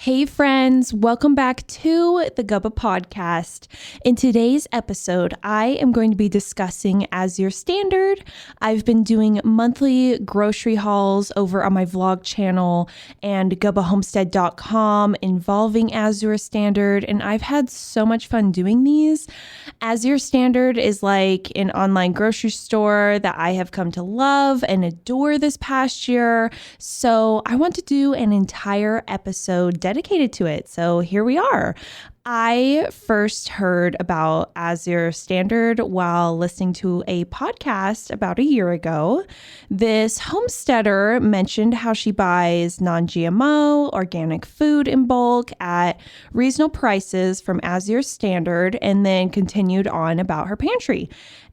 Hey friends, welcome back to the Gubba podcast. In today's episode, I am going to be discussing Azure Standard. I've been doing monthly grocery hauls over on my vlog channel and gubbahomestead.com involving Azure Standard, and I've had so much fun doing these. Azure Standard is like an online grocery store that I have come to love and adore this past year, so I want to do an entire episode dedicated to it. So here we are. I first heard about Azure Standard while listening to a podcast about a year ago. This homesteader mentioned how she buys non-GMO organic food in bulk at reasonable prices from Azure Standard, and then continued on about her pantry.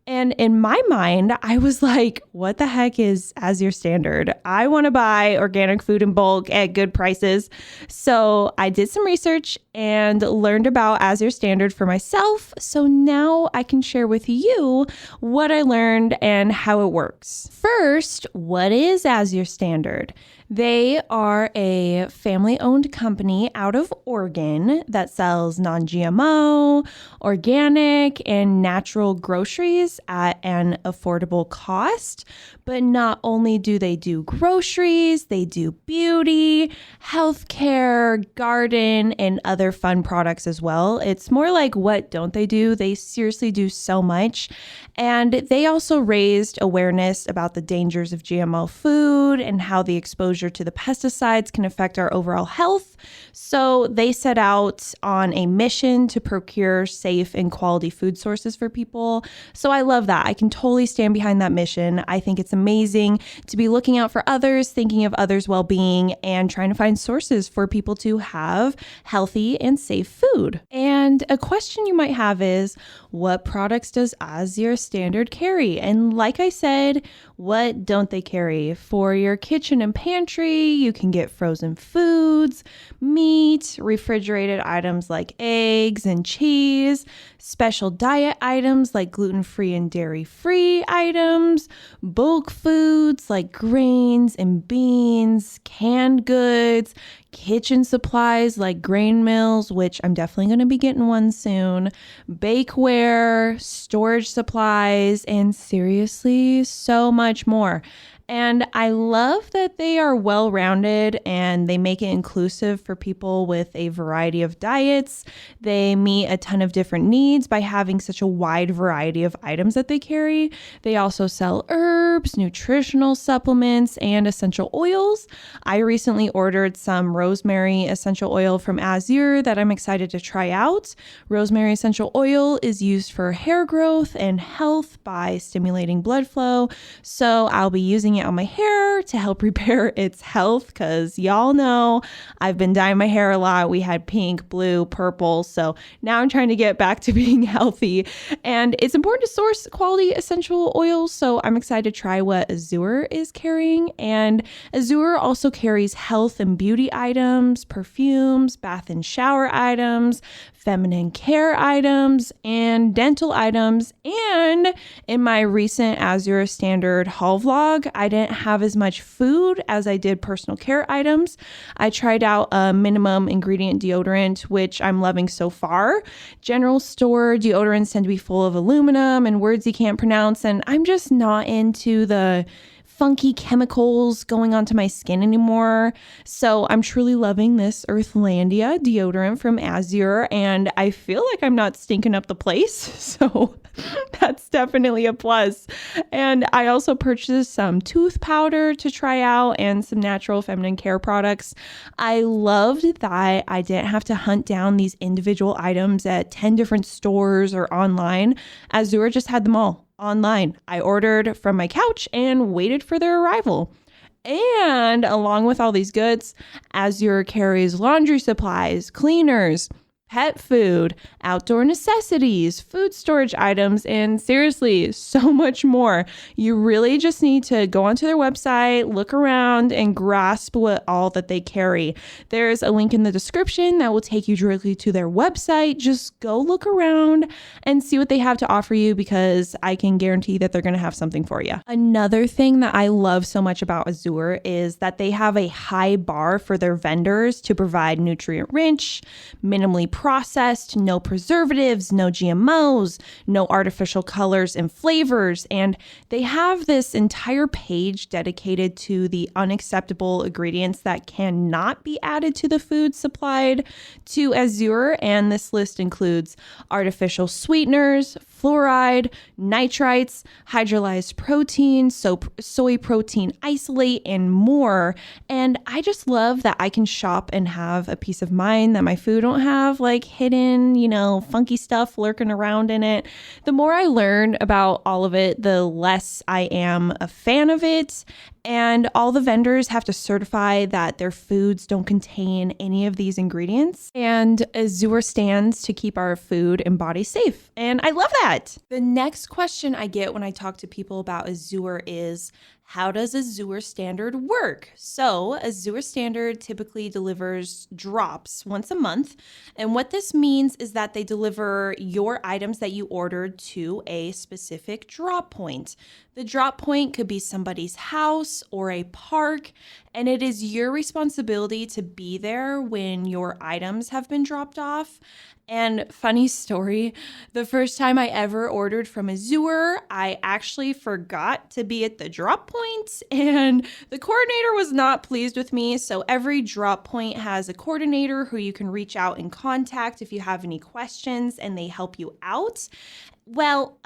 And in my mind, I was like, what the heck is Azure Standard? I want to buy organic food in bulk at good prices. So I did some research and learned about Azure Standard for myself. So now I can share with you what I learned and how it works. First, what is Azure Standard? They are a family-owned company out of Oregon that sells non-GMO, organic, and natural groceries at an affordable cost. But not only do they do groceries, they do beauty, healthcare, garden, and other fun products as well. It's more like, what don't they do? They seriously do so much. And they also raised awareness about the dangers of GMO food and how the exposure to the pesticides can affect our overall health. So they set out on a mission to procure safe and quality food sources for people. So I love that. I can totally stand behind that mission. I think it's amazing to be looking out for others, thinking of others' well-being, and trying to find sources for people to have healthy and safe food. And a question you might have is, what products does Azure Standard carry? And like I said, what don't they carry? For your kitchen and pantry, you can get frozen foods, meat, refrigerated items like eggs and cheese, special diet items like gluten-free and dairy-free items, bulk foods like grains and beans, canned goods, kitchen supplies like grain mills, which I'm definitely going to be getting one soon, bakeware, storage supplies, and seriously, so much more. And I love that they are well-rounded and they make it inclusive for people with a variety of diets. They meet a ton of different needs by having such a wide variety of items that they carry. They also sell herbs, nutritional supplements, and essential oils. I recently ordered some Rosemary Essential Oil from Azure that I'm excited to try out. Rosemary Essential Oil is used for hair growth and health by stimulating blood flow. So I'll be using it on my hair to help repair its health, because y'all know I've been dyeing my hair a lot. We had pink, blue, purple, so now I'm trying to get back to being healthy, and it's important to source quality essential oils, so I'm excited to try what Azure is carrying. And Azure also carries health and beauty items, perfumes, bath and shower items, feminine care items, and dental items. And in my recent Azure Standard haul vlog, I didn't have as much food as I did personal care items. I tried out a minimum ingredient deodorant, which I'm loving so far. General store deodorants tend to be full of aluminum and words you can't pronounce, and I'm just not into the funky chemicals going onto my skin anymore. So I'm truly loving this Earthlandia deodorant from Azure, and I feel like I'm not stinking up the place. So that's definitely a plus. And I also purchased some tooth powder to try out and some natural feminine care products. I loved that I didn't have to hunt down these individual items at 10 different stores or online. Azure just had them all online. I ordered from my couch and waited for their arrival. And along with all these goods, Azure carries laundry supplies, cleaners, pet food, outdoor necessities, food storage items, and seriously, so much more. You really just need to go onto their website, look around, and grasp what all that they carry. There's a link in the description that will take you directly to their website. Just go look around and see what they have to offer you, because I can guarantee that they're going to have something for you. Another thing that I love so much about Azure is that they have a high bar for their vendors to provide nutrient-rich, minimally processed, no preservatives, no GMOs, no artificial colors and flavors. And they have this entire page dedicated to the unacceptable ingredients that cannot be added to the food supplied to Azure. And this list includes artificial sweeteners, fluoride, nitrites, hydrolyzed protein, soy protein isolate, and more. And I just love that I can shop and have a peace of mind that my food don't have like hidden, funky stuff lurking around in it. The more I learn about all of it, the less I am a fan of it. And all the vendors have to certify that their foods don't contain any of these ingredients. And Azure stands to keep our food and body safe. And I love that. The next question I get when I talk to people about Azure is, how does Azure Standard work? So Azure Standard typically delivers drops once a month. And what this means is that they deliver your items that you ordered to a specific drop point. The drop point could be somebody's house or a park, and it is your responsibility to be there when your items have been dropped off. And funny story, the first time I ever ordered from Azure, I actually forgot to be at the drop point, and the coordinator was not pleased with me. So every drop point has a coordinator who you can reach out and contact if you have any questions, and they help you out. Well,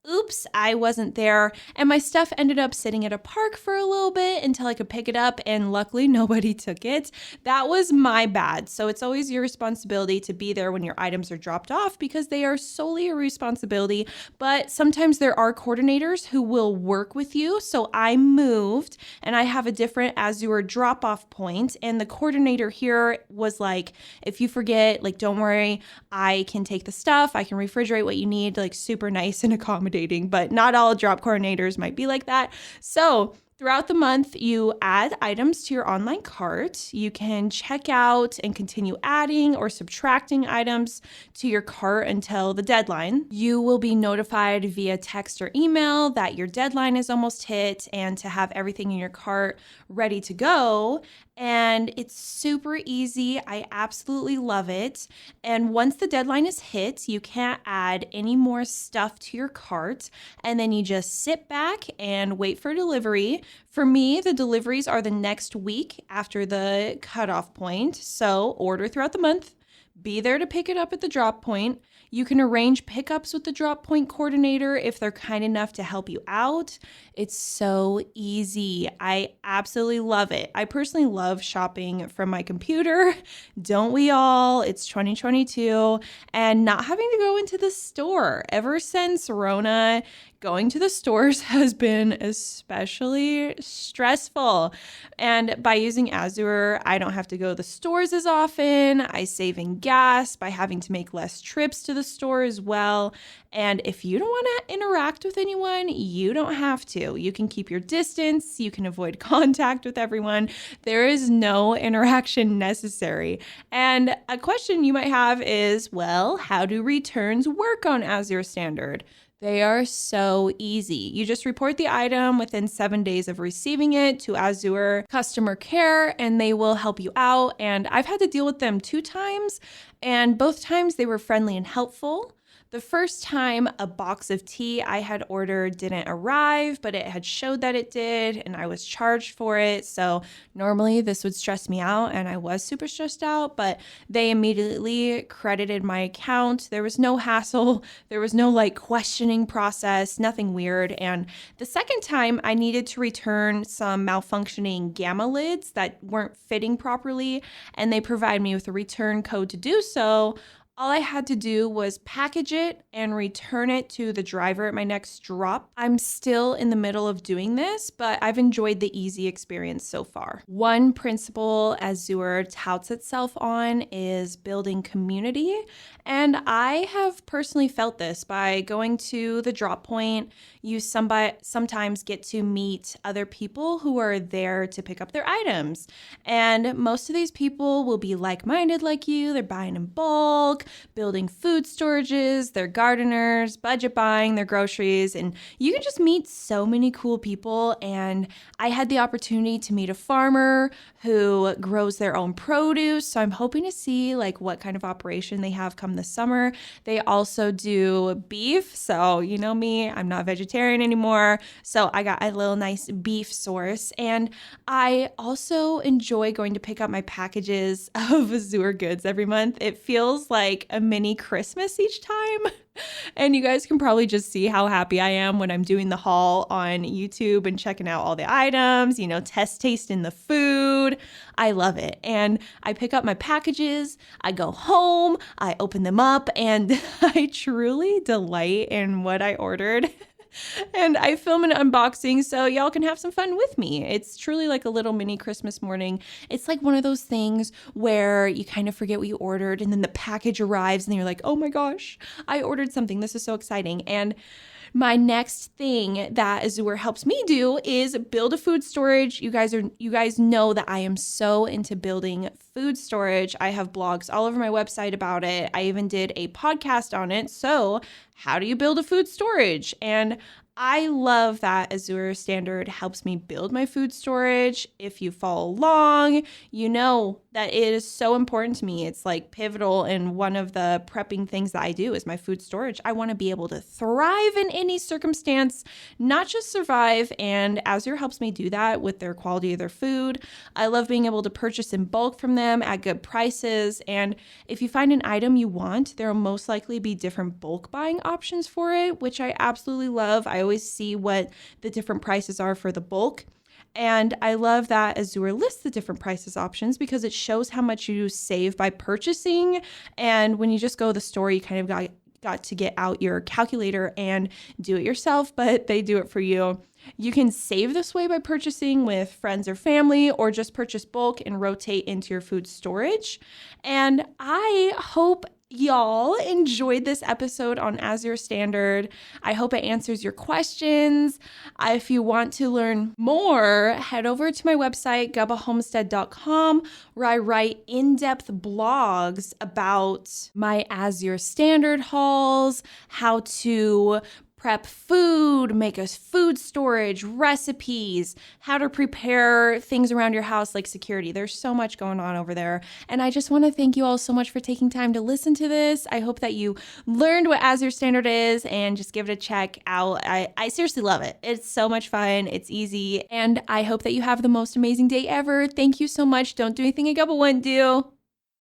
oops, I wasn't there, and my stuff ended up sitting at a park for a little bit until I could pick it up, and luckily nobody took it. That was my bad. So it's always your responsibility to be there when your items are dropped off, because they are solely your responsibility. But sometimes there are coordinators who will work with you. So I moved and I have a different Azure drop-off point, and the coordinator here was like, if you forget, like, don't worry, I can take the stuff, I can refrigerate what you need, like super nice and accommodating. But not all drop coordinators might be like that. So throughout the month, you add items to your online cart. You can check out and continue adding or subtracting items to your cart until the deadline. You will be notified via text or email that your deadline is almost hit and to have everything in your cart ready to go. And it's super easy. I absolutely love it. And once the deadline is hit, you can't add any more stuff to your cart. And then you just sit back and wait for delivery. For me, the deliveries are the next week after the cutoff point. So order throughout the month. Be there to pick it up at the drop point. You can arrange pickups with the drop point coordinator if they're kind enough to help you out. It's so easy. I absolutely love it. I personally love shopping from my computer. Don't we all? It's 2022 and not having to go into the store. Ever since Rona, going to the stores has been especially stressful. And by using Azure, I don't have to go to the stores as often. I save in gas by having to make less trips to the store as well. And if you don't want to interact with anyone, you don't have to. You can keep your distance. You can avoid contact with everyone. There is no interaction necessary. And a question you might have is, well, how do returns work on Azure Standard? They are so easy. You just report the item within 7 days of receiving it to Azure customer care, and they will help you out. And I've had to deal with them 2 times, and both times they were friendly and helpful. The first time, a box of tea I had ordered didn't arrive, but it had showed that it did, and I was charged for it. So normally this would stress me out, and I was super stressed out, but they immediately credited my account. There was no hassle. There was no questioning process, nothing weird. And the second time, I needed to return some malfunctioning Gamma lids that weren't fitting properly, and they provided me with a return code to do so. All I had to do was package it and return it to the driver at my next drop. I'm still in the middle of doing this, but I've enjoyed the easy experience so far. One principle Azure touts itself on is building community, and I have personally felt this by going to the drop point. You sometimes get to meet other people who are there to pick up their items, and most of these people will be like-minded like you. They're buying in bulk, building food storages, they're gardeners, budget buying their groceries, and you can just meet so many cool people. And I had the opportunity to meet a farmer who grows their own produce, so I'm hoping to see like what kind of operation they have come this summer. They also do beef, so you know me, I'm not vegetarian anymore, so I got a little nice beef source. And I also enjoy going to pick up my packages of Azure goods every month. It feels like a mini Christmas each time. And you guys can probably just see how happy I am when I'm doing the haul on YouTube and checking out all the items, test tasting the food. I love it. And I pick up my packages, I go home, I open them up, and I truly delight in what I ordered. And I film an unboxing so y'all can have some fun with me. It's truly like a little mini Christmas morning. It's like one of those things where you kind of forget what you ordered and then the package arrives and you're like, oh my gosh, I ordered something. This is so exciting. And my next thing that Azure helps me do is build a food storage. You guys know that I am so into building food storage. I have blogs all over my website about it. I even did a podcast on it. So, how do you build a food storage? And I love that Azure Standard helps me build my food storage. If you follow along, you know that it is so important to me. It's like pivotal, and one of the prepping things that I do is my food storage. I want to be able to thrive in any circumstance, not just survive, and Azure helps me do that with their quality of their food. I love being able to purchase in bulk from them at good prices, and if you find an item you want, there will most likely be different bulk buying options for it, which I absolutely love. I always see what the different prices are for the bulk. And I love that Azure lists the different prices options because it shows how much you save by purchasing. And when you just go to the store, you kind of got to get out your calculator and do it yourself, but they do it for you. You can save this way by purchasing with friends or family, or just purchase bulk and rotate into your food storage. And I hope y'all enjoyed this episode on Azure Standard. I hope it answers your questions. If you want to learn more, head over to my website, gubbahomestead.com, where I write in-depth blogs about my Azure Standard hauls, how to prep food, make us food storage, recipes, how to prepare things around your house like security. There's so much going on over there. And I just want to thank you all so much for taking time to listen to this. I hope that you learned what Azure Standard is and just give it a check out. I seriously love it. It's so much fun. It's easy. And I hope that you have the most amazing day ever. Thank you so much. Don't do anything a Gubba wouldn't do.